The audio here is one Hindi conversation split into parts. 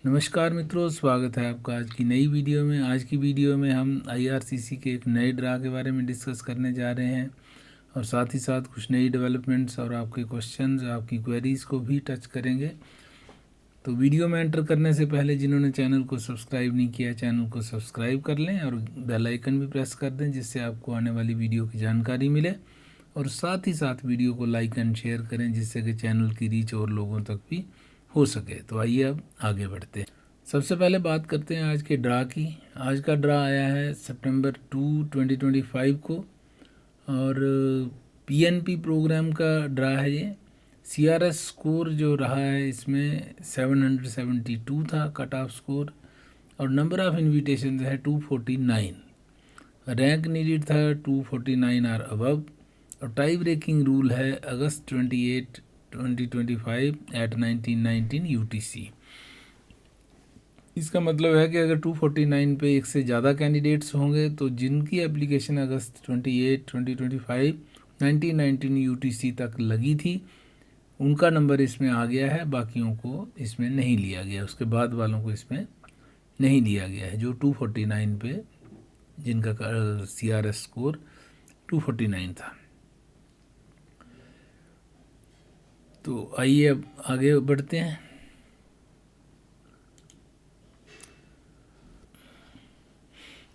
नमस्कार मित्रों, स्वागत है आपका आज की नई वीडियो में। आज की वीडियो में हम आईआरसीसी के एक नए ड्रा के बारे में डिस्कस करने जा रहे हैं और साथ ही साथ कुछ नई डेवलपमेंट्स और आपके क्वेश्चंस, आपकी क्वेरीज़ को भी टच करेंगे। तो वीडियो में एंटर करने से पहले जिन्होंने चैनल को सब्सक्राइब नहीं किया, चैनल को सब्सक्राइब कर लें और बेल आइकन भी प्रेस कर दें, जिससे आपको आने वाली वीडियो की जानकारी मिले। और साथ ही साथ वीडियो को लाइक एंड शेयर करें, जिससे कि चैनल की रीच और लोगों तक भी हो सके। तो आइए अब आगे बढ़ते हैं। सबसे पहले बात करते हैं आज के ड्रा की। आज का ड्रा आया है सितंबर 2, 2025 को और पीएनपी प्रोग्राम का ड्रा है ये। सीआरएस स्कोर जो रहा है इसमें 772 था कट ऑफ स्कोर और नंबर ऑफ़ इन्विटेशन है 249। रैंक नीडेड था 249 और अबव और टाई ब्रेकिंग रूल है अगस्त 28, 2025 एट 1919 यूटीसी। इसका मतलब है कि अगर 249 पे एक से ज़्यादा कैंडिडेट्स होंगे तो जिनकी एप्लीकेशन अगस्त 28, 2025 1919 यूटीसी तक लगी थी उनका नंबर इसमें आ गया है, बाकियों को इसमें नहीं लिया गया। उसके बाद वालों को इसमें नहीं लिया गया है, जो 249 पे जिनका सीआरएस स्कोर 249 था। तो आइए अब आगे बढ़ते हैं।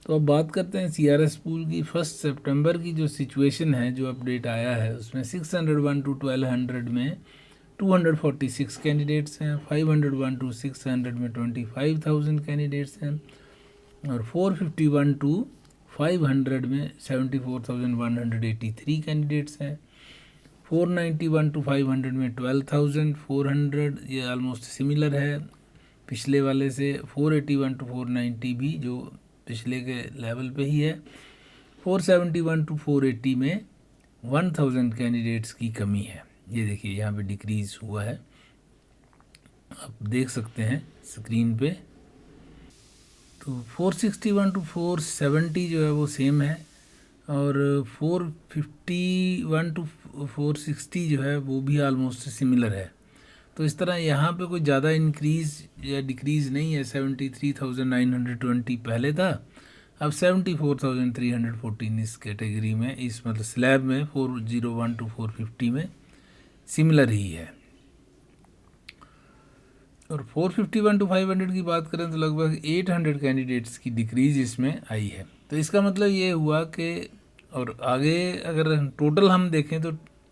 तो अब बात करते हैं सीआरएस पूल की। 1 सितंबर की जो सिचुएशन है, जो अपडेट आया है उसमें 601 to 1200 में 246 कैंडिडेट्स हैं, 501 to 600 में 25,000 कैंडिडेट्स हैं और 451 to 500 में 74,183 कैंडिडेट्स हैं। 491 to 500 में 12,400, ये ऑलमोस्ट सिमिलर है पिछले वाले से। 481 to 490 भी जो पिछले के लेवल पे ही है। 471 to 480 में 1000 कैंडिडेट्स की कमी है। ये देखिए यहाँ पे डिक्रीज़ हुआ है, आप देख सकते हैं स्क्रीन पे। तो 461 to 470 जो है वो सेम है और 451 to 460 जो है वो भी ऑलमोस्ट सिमिलर है। तो इस तरह यहाँ पे कोई ज़्यादा इंक्रीज़ या डिक्रीज़ नहीं है। 73,920 पहले था, अब 74,314 इस कैटेगरी में, इस मतलब स्लैब में 401 to 450 में सिमिलर ही है। और 451 to 500 की बात करें तो लगभग 800 कैंडिडेट्स की डिक्रीज़ इसमें आई है। तो इसका मतलब ये हुआ कि, और आगे अगर टोटल हम देखें तो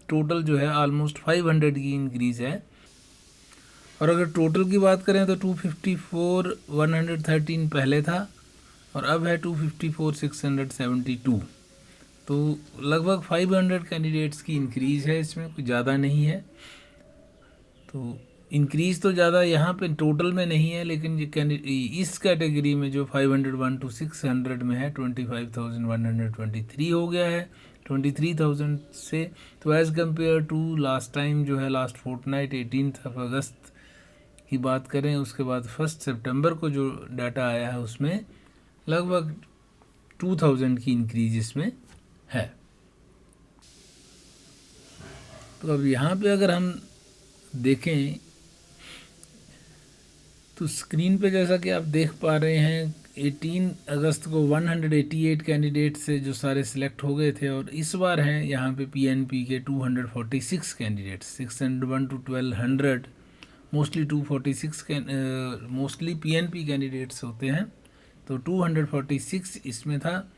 टोटल जो है ऑलमोस्ट 500 की इंक्रीज़ है। और अगर टोटल की बात करें तो 254,113 पहले था और अब है 254,672। तो लगभग 500 कैंडिडेट्स की इंक्रीज़ है इसमें, कोई ज़्यादा नहीं है। तो इंक्रीज़ तो ज़्यादा यहाँ पे टोटल में नहीं है, लेकिन इस कैटेगरी में जो 501 to 600 में है 25,123 हो गया है 23,000 से। तो as compared to last time जो है, लास्ट फोर्टनाइट 18 अगस्त की बात करें, उसके बाद 1 सितंबर को जो डाटा आया है उसमें लगभग 2000 की इंक्रीज इसमें है। तो अब यहाँ पे अगर हम देखें तो स्क्रीन पे जैसा कि आप देख पा रहे हैं 18 अगस्त को 188 कैंडिडेट से जो सारे सिलेक्ट हो गए थे और इस बार हैं यहाँ पे पीएनपी के 246 candidates. 601 to 1200 mostly 246 mostly PNP candidates होते हैं, तो 246 इसमें था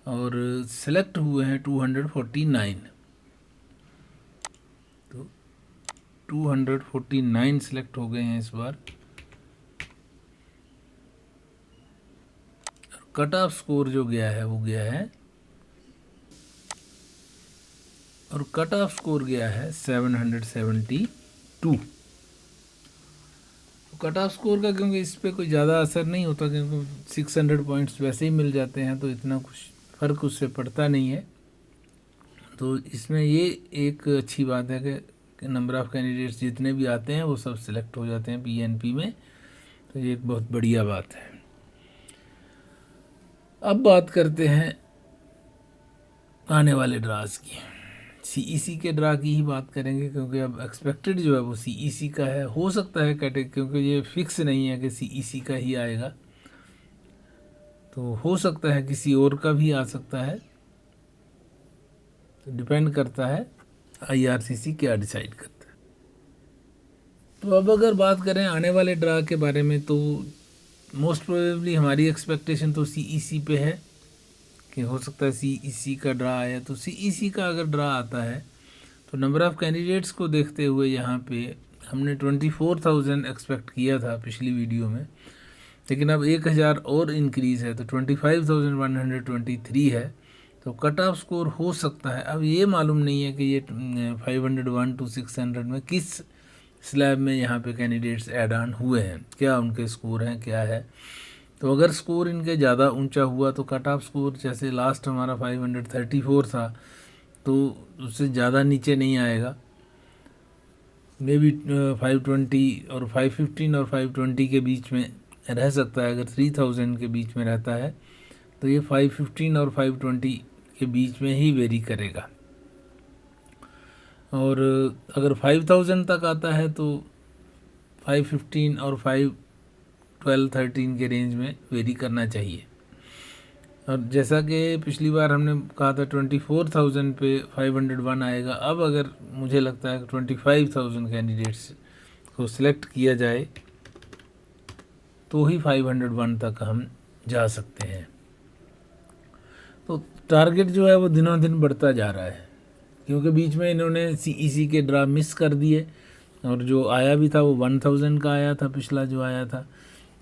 और सेलेक्ट हुए हैं 249। तो 249 सेलेक्ट हो गए हैं इस बार। कट ऑफ स्कोर जो गया है वो गया है, और कट ऑफ स्कोर गया है 772। कट ऑफ स्कोर का क्योंकि इस पर कोई ज़्यादा असर नहीं होता, क्योंकि 600 पॉइंट्स वैसे ही मिल जाते हैं, तो इतना कुछ फ़र्क उससे पड़ता नहीं है। तो इसमें ये एक अच्छी बात है कि नंबर ऑफ़ कैंडिडेट्स जितने भी आते हैं वो सब सिलेक्ट हो जाते हैं पीएनपी में, तो ये एक बहुत बढ़िया बात है। अब बात करते हैं आने वाले ड्रास की। सीईसी के ड्रा की ही बात करेंगे, क्योंकि अब एक्सपेक्टेड जो है वो सीईसी का है। हो सकता है कैटेगरी, क्योंकि ये फिक्स नहीं है कि सीईसी का ही आएगा, तो हो सकता है किसी और का भी आ सकता है। तो डिपेंड करता है आईआरसीसी क्या डिसाइड करता है। तो अब अगर बात करें आने वाले ड्रा के बारे में, तो मोस्ट प्रोबेबली हमारी एक्सपेक्टेशन तो सीईसी पे है कि हो सकता है सीईसी का ड्रा आया। तो सीईसी का अगर ड्रा आता है तो नंबर ऑफ़ कैंडिडेट्स को देखते हुए यहाँ पे हमने 24,000 एक्सपेक्ट किया था पिछली वीडियो में, लेकिन अब 1,000 और इंक्रीज़ है तो 25,123 है। तो कट ऑफ स्कोर हो सकता है। अब ये मालूम नहीं है कि ये 501 to 600 में किस स्लैब में यहाँ पे कैंडिडेट्स ऐड ऑन हुए हैं, क्या उनके स्कोर हैं, क्या है। तो अगर स्कोर इनके ज़्यादा ऊंचा हुआ तो कट ऑफ स्कोर, जैसे लास्ट हमारा 534 था, तो उससे ज़्यादा नीचे नहीं आएगा। मे बी 520 और 515 और 520 के बीच में रह सकता है। अगर 3000 के बीच में रहता है तो ये 515 और 520 के बीच में ही वेरी करेगा। और अगर 5000 तक आता है तो 515 और 512-13 के रेंज में वेरी करना चाहिए। और जैसा कि पिछली बार हमने कहा था 24,000 पे 501 आएगा, अब अगर मुझे लगता है 25,000 कैंडिडेट्स को सिलेक्ट किया जाए तो ही 501 तक हम जा सकते हैं। तो टारगेट जो है वो दिनों दिन बढ़ता जा रहा है, क्योंकि बीच में इन्होंने सीईसी के ड्रा मिस कर दिए, और जो आया भी था वो 1000 का आया था, पिछला जो आया था।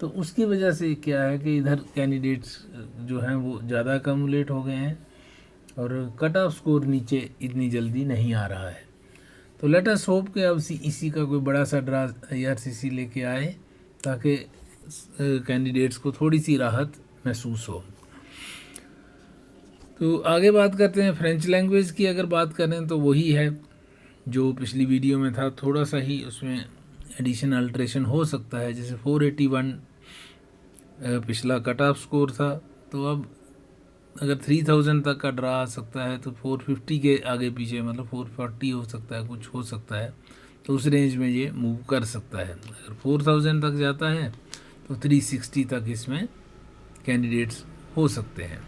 तो उसकी वजह से क्या है कि इधर कैंडिडेट्स जो हैं वो ज़्यादा कम्युलेट हो गए हैं और कट ऑफ स्कोर नीचे इतनी जल्दी नहीं आ रहा है। तो लेट अस होप कि अब सीईसी का कोई बड़ा सा ड्रा आईआरसीसी लेके आए, ताकि कैंडिडेट्स को थोड़ी सी राहत महसूस हो। तो आगे बात करते हैं फ्रेंच लैंग्वेज की। अगर बात करें तो वही है जो पिछली वीडियो में था, थोड़ा सा ही उसमें एडिशन अल्ट्रेशन हो सकता है। जैसे 481 पिछला कट ऑफ स्कोर था, तो अब अगर 3000 तक का ड्रा आ सकता है तो 450 के आगे पीछे, मतलब 440 हो सकता है, कुछ हो सकता है, तो उस रेंज में ये मूव कर सकता है। अगर 4000 तक जाता है तो 360 तक इसमें कैंडिडेट्स हो सकते हैं।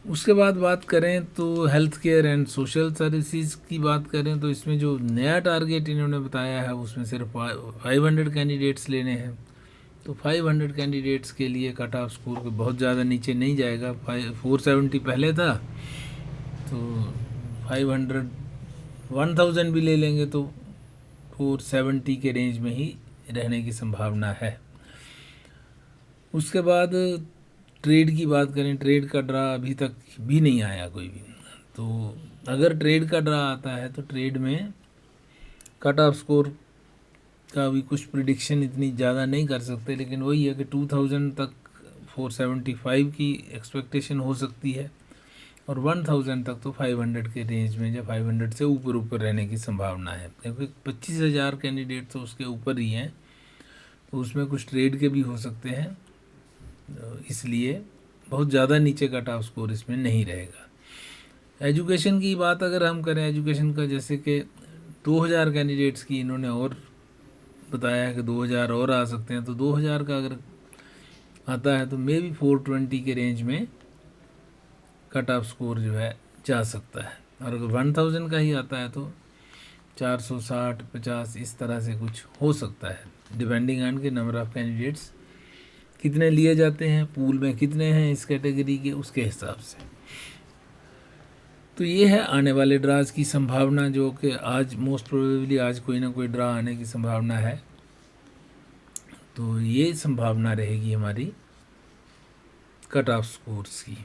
उसके बाद बात करें तो health care and social services की बात करें तो इसमें जो नया टारगेट इन्होंने बताया है उसमें सिर्फ 500 कैंडिडेट्स लेने हैं। तो 500 कैंडिडेट्स के लिए कट ऑफ स्कोर को बहुत ज़्यादा नीचे नहीं जाएगा। 470 पहले था, तो 500 1000 भी ले लेंगे तो 470 के रेंज में ही रहने की संभावना है। उसके बाद ट्रेड की बात करें, ट्रेड का ड्रा अभी तक भी नहीं आया कोई भी। तो अगर ट्रेड का ड्रा आता है तो ट्रेड में कट ऑफ स्कोर का भी कुछ प्रिडिक्शन इतनी ज़्यादा नहीं कर सकते, लेकिन वही है कि 2000 तक 475 की एक्सपेक्टेशन हो सकती है, और 1000 तक तो 500 के रेंज में या 500 से ऊपर ऊपर रहने की संभावना है, क्योंकि 25,000 कैंडिडेट तो उसके ऊपर ही हैं, तो उसमें कुछ ट्रेड के भी हो सकते हैं। इसलिए बहुत ज़्यादा नीचे कट ऑफ स्कोर इसमें नहीं रहेगा। एजुकेशन की बात अगर हम करें, एजुकेशन का जैसे कि 2000 कैंडिडेट्स की इन्होंने और बताया है कि 2000 और आ सकते हैं। तो 2000 का अगर आता है तो मे बी 420 के रेंज में कट ऑफ स्कोर जो है जा सकता है, और अगर 1000 का ही आता है तो 460-50 इस तरह से कुछ हो सकता है, डिपेंडिंग ऑन के नंबर ऑफ़ कैंडिडेट्स कितने लिए जाते हैं, पूल में कितने हैं इस कैटेगरी के, उसके हिसाब से। तो ये है आने वाले ड्राज की संभावना, जो कि आज मोस्ट प्रोबेबली आज कोई ना कोई ड्रा आने की संभावना है। तो ये संभावना रहेगी हमारी कट ऑफ स्कोर्स की।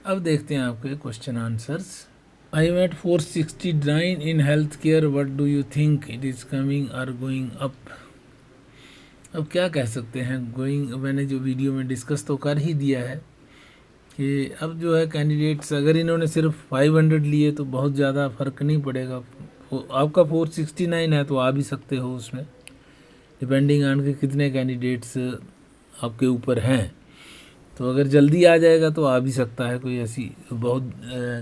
अब देखते हैं आपके question answers. I am at 469 in health care, what do you think it is coming और गोइंग अप। अब क्या कह सकते हैं, गोइंग मैंने जो वीडियो में डिस्कस तो कर ही दिया है कि अब जो है कैंडिडेट्स अगर इन्होंने सिर्फ 500 लिए तो बहुत ज़्यादा फ़र्क नहीं पड़ेगा। आपका 469 है तो आ भी सकते हो उसमें, डिपेंडिंग ऑन के कितने कैंडिडेट्स आपके ऊपर हैं। तो अगर जल्दी आ जाएगा तो आ भी सकता है, कोई ऐसी बहुत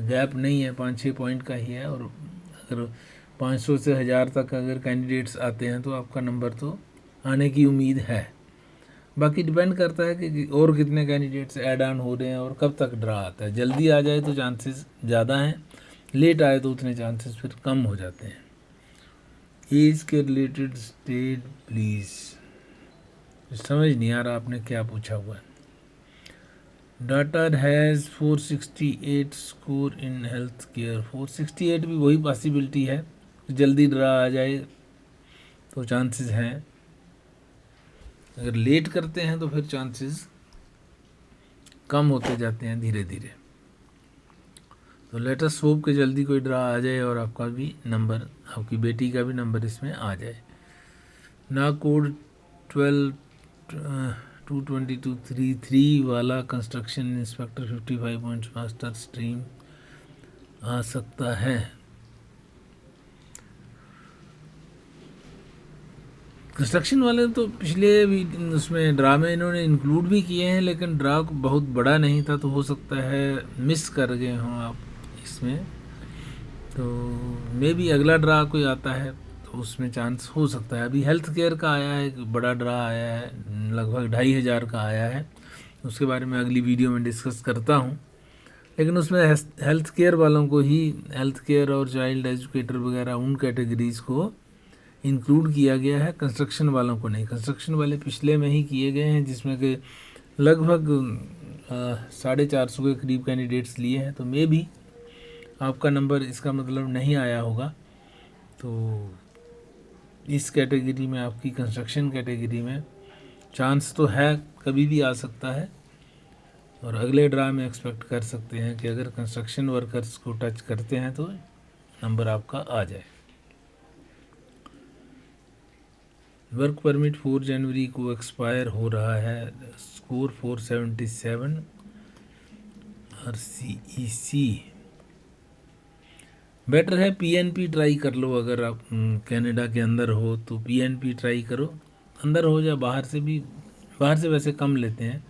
गैप नहीं है, 5-6 पॉइंट का ही है। और अगर 500 से 1000 तक अगर कैंडिडेट्स आते हैं तो आपका नंबर तो आने की उम्मीद है। बाकी डिपेंड करता है कि और कितने कैंडिडेट्स ऐड ऑन हो रहे हैं और कब तक ड्रा आता है। जल्दी आ जाए तो चांसेस ज़्यादा हैं, लेट आए तो उतने चांसेस फिर कम हो जाते हैं। एज के रिलेटेड स्टेट प्लीज़, समझ नहीं आ रहा आपने क्या पूछा हुआ है। Daughter has 468 score in health care. 468 भी वही पॉसिबिलिटी है, जल्दी ड्रा आ जाए तो चांसेस हैं। अगर लेट करते हैं तो फिर चांसेस कम होते जाते हैं धीरे धीरे। तो लेट अस होप कि जल्दी कोई ड्रा आ जाए और आपका भी नंबर, आपकी बेटी का भी नंबर इसमें आ जाए। ना कोड 12-222-33 वाला construction inspector 55 points master stream आ सकता है। कंस्ट्रक्शन वाले तो पिछले भी उसमें ड्रा में इन्होंने इंक्लूड भी किए हैं, लेकिन ड्रा बहुत बड़ा नहीं था, तो हो सकता है मिस कर गए हों आप इसमें। तो मे भी अगला ड्रा कोई आता है तो उसमें चांस हो सकता है। अभी हेल्थ केयर का आया है, एक बड़ा ड्रा आया है, लगभग 2500 का आया है। उसके बारे में अगली वीडियो में डिस्कस करता हूँ। लेकिन उसमें हेल्थ केयर वालों को ही, हेल्थ केयर और चाइल्ड एजुकेटर वगैरह उन कैटेगरीज़ को इंक्लूड किया गया है, कंस्ट्रक्शन वालों को नहीं। कंस्ट्रक्शन वाले पिछले में ही किए गए हैं, जिसमें कि लगभग 450 के करीब कैंडिडेट्स लिए हैं। तो मे भी आपका नंबर इसका मतलब नहीं आया होगा। तो इस कैटेगरी में, आपकी कंस्ट्रक्शन कैटेगरी में चांस तो है, कभी भी आ सकता है। और अगले ड्रा में एक्सपेक्ट कर सकते हैं कि अगर कंस्ट्रक्शन वर्कर्स को टच करते हैं तो नंबर आपका आ जाए। वर्क परमिट 4 जनवरी को एक्सपायर हो रहा है, स्कोर 477 और CEC। बेटर है PNP ट्राई कर लो। अगर आप कनाडा के अंदर हो तो PNP ट्राई करो, अंदर हो या बाहर से भी। बाहर से वैसे कम लेते हैं,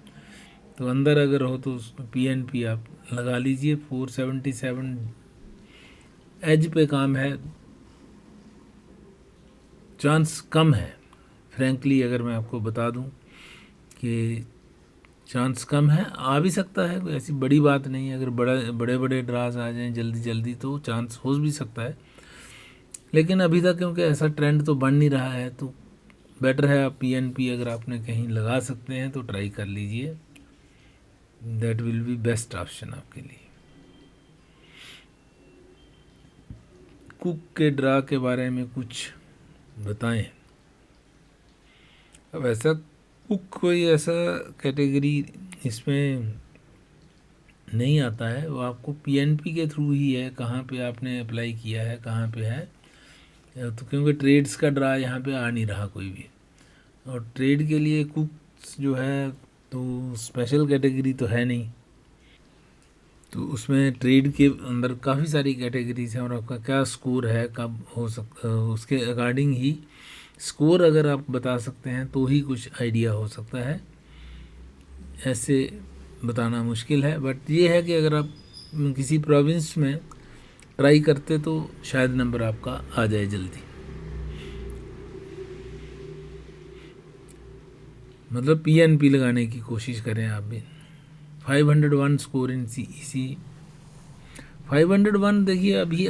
तो अंदर अगर हो तो PNP आप लगा लीजिए। 477 एज पे काम है, चांस कम है। फ्रैंकली अगर मैं आपको बता दूं कि चांस कम है, आ भी सकता है, कोई ऐसी बड़ी बात नहीं है। अगर बड़े बड़े ड्रास आ जाएं जल्दी जल्दी तो चांस हो भी सकता है। लेकिन अभी तक क्योंकि ऐसा ट्रेंड तो बन नहीं रहा है, तो बेटर है आप PNP अगर आपने कहीं लगा सकते हैं तो ट्राई कर लीजिए। That will be best option आपके लिए। कुक के ड्रा के बारे में कुछ बताएं। अब ऐसा कुक कोई ऐसा कैटेगरी इसमें नहीं आता है, वो आपको PNP के थ्रू ही है। कहाँ पे आपने अप्लाई किया है, कहाँ पे है, तो क्योंकि ट्रेड्स का ड्रा यहाँ पे आ नहीं रहा कोई भी। और ट्रेड के लिए कुक्स जो है तो स्पेशल कैटेगरी तो है नहीं, तो उसमें ट्रेड के अंदर काफ़ी सारी कैटेगरीज हैं। और आपका क्या स्कोर है, कब हो सकता, उसके अकॉर्डिंग ही स्कोर अगर आप बता सकते हैं तो ही कुछ आइडिया हो सकता है, ऐसे बताना मुश्किल है। बट ये है कि अगर आप किसी प्रोविंस में ट्राई करते तो शायद नंबर आपका आ जाए जल्दी। मतलब PNP लगाने की कोशिश करें आप भी। 501 स्कोर इन CEC। 501 देखिए, अभी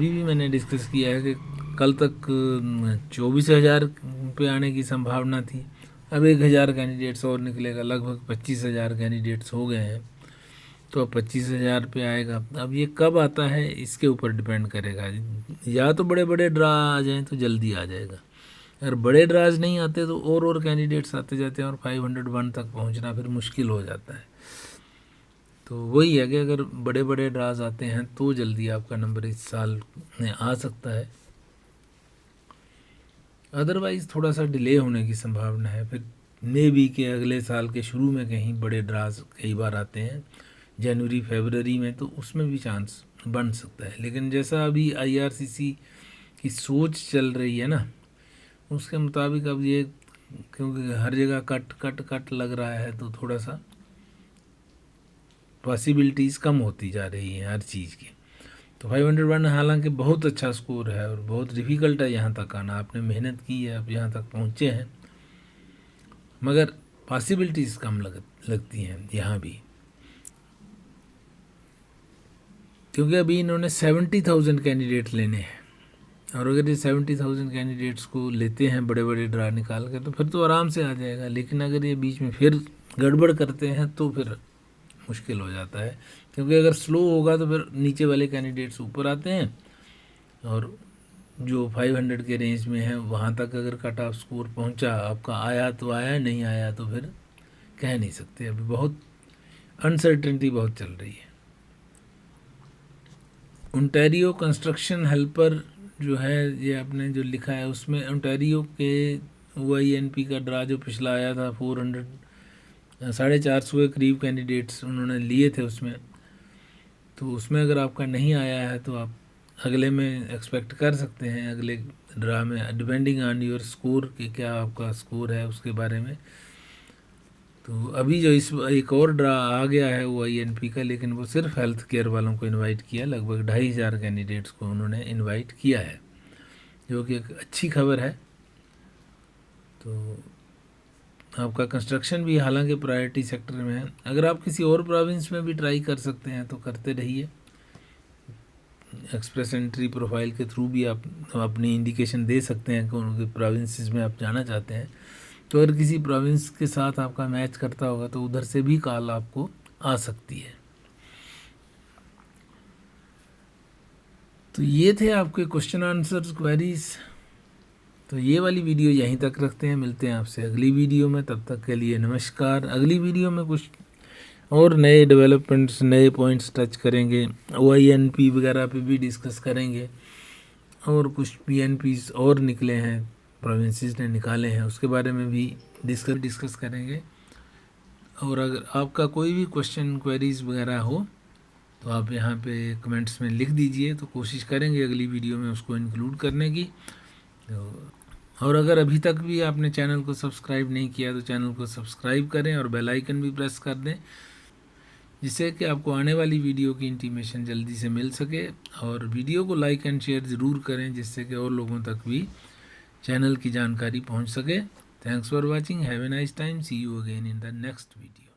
भी मैंने डिस्कस किया है कि कल तक 24,000 पे आने की संभावना थी। अब 1,000 कैंडिडेट्स और निकलेगा, लगभग 25,000 कैंडिडेट्स हो गए हैं। तो अब 25,000 पे आएगा। अब ये कब आता है इसके ऊपर डिपेंड करेगा। या तो बड़े बड़े ड्रा आ जाएं तो जल्दी आ जाएगा, अगर बड़े ड्राज नहीं आते तो और कैंडिडेट्स आते जाते हैं और 501 तक पहुंचना फिर मुश्किल हो जाता है। तो वही है कि अगर बड़े बड़े ड्राज आते हैं तो जल्दी आपका नंबर इस साल में आ सकता है, अदरवाइज़ थोड़ा सा डिले होने की संभावना है। फिर मे बी के अगले साल के शुरू में कहीं बड़े ड्राज कई बार आते हैं, जनवरी फरवरी में, तो उसमें भी चांस बन सकता है। लेकिन जैसा अभी IRCC की सोच चल रही है ना, उसके मुताबिक अब ये, क्योंकि हर जगह कट कट कट लग रहा है, तो थोड़ा सा पॉसिबिलिटीज़ कम होती जा रही हैं हर चीज़ की। तो 501 हालांकि बहुत अच्छा स्कोर है और बहुत डिफ़िकल्ट है यहाँ तक आना। आपने मेहनत की है, आप यहाँ तक पहुँचे हैं, मगर पॉसिबिलिटीज़ कम लगती हैं यहाँ भी, क्योंकि अभी इन्होंने 70,000 कैंडिडेट लेने हैं। और अगर ये 70,000 कैंडिडेट्स को लेते हैं बड़े बड़े ड्रा निकाल के, तो फिर तो आराम से आ जाएगा। लेकिन अगर ये बीच में फिर गड़बड़ करते हैं तो फिर मुश्किल हो जाता है, क्योंकि अगर स्लो होगा तो फिर नीचे वाले कैंडिडेट्स ऊपर आते हैं, और जो 500 के रेंज में है वहाँ तक अगर कट ऑफ स्कोर पहुँचा, आपका आया तो आया, नहीं आया तो फिर कह नहीं सकते। अभी बहुत अनसर्टेनिटी बहुत चल रही है। ओंटारियो कंस्ट्रक्शन हेल्पर जो है, ये आपने जो लिखा है उसमें ओंटारियो के OINP का ड्रा जो पिछला आया था 450 के करीब कैंडिडेट्स उन्होंने लिए थे उसमें। तो उसमें अगर आपका नहीं आया है तो आप अगले में एक्सपेक्ट कर सकते हैं, अगले ड्रा में, डिपेंडिंग ऑन योर स्कोर कि क्या आपका स्कोर है उसके बारे में। तो अभी जो इस एक और ड्रा आ गया है OINP का, लेकिन वो सिर्फ हेल्थ केयर वालों को इनवाइट किया, लगभग 2,500 कैंडिडेट्स को उन्होंने इनवाइट किया है, जो कि एक अच्छी खबर है। तो आपका कंस्ट्रक्शन भी हालांकि प्रायोरिटी सेक्टर में है। अगर आप किसी और प्रोविंस में भी ट्राई कर सकते हैं तो करते रहिए। एक्सप्रेस एंट्री प्रोफाइल के थ्रू भी आप अपनी इंडिकेशन दे सकते हैं कौन से प्रोविंसेस में आप जाना चाहते हैं। तो अगर किसी प्रोविंस के साथ आपका मैच करता होगा तो उधर से भी कॉल आपको आ सकती है। तो ये थे आपके क्वेश्चन आंसर्स क्वेरीज। तो ये वाली वीडियो यहीं तक रखते हैं, मिलते हैं आपसे अगली वीडियो में। तब तक के लिए नमस्कार। अगली वीडियो में कुछ और नए डेवलपमेंट्स, नए पॉइंट्स टच करेंगे, OINP वगैरह पे भी डिस्कस करेंगे, और कुछ PNPs और निकले हैं, प्रोविंसेस ने निकाले हैं, उसके बारे में भी डिस्कस करेंगे। और अगर आपका कोई भी क्वेश्चन क्वेरीज वगैरह हो तो आप यहाँ पे कमेंट्स में लिख दीजिए, तो कोशिश करेंगे अगली वीडियो में उसको इंक्लूड करने की। और अगर अभी तक भी आपने चैनल को सब्सक्राइब नहीं किया तो चैनल को सब्सक्राइब करें और बेल आइकन भी प्रेस कर दें, जिससे कि आपको आने वाली वीडियो की इंटीमेशन जल्दी से मिल सके। और वीडियो को लाइक एंड शेयर ज़रूर करें, जिससे कि और लोगों तक भी चैनल की जानकारी पहुंच सके। Thanks for watching, have a nice time, see you again in the next video.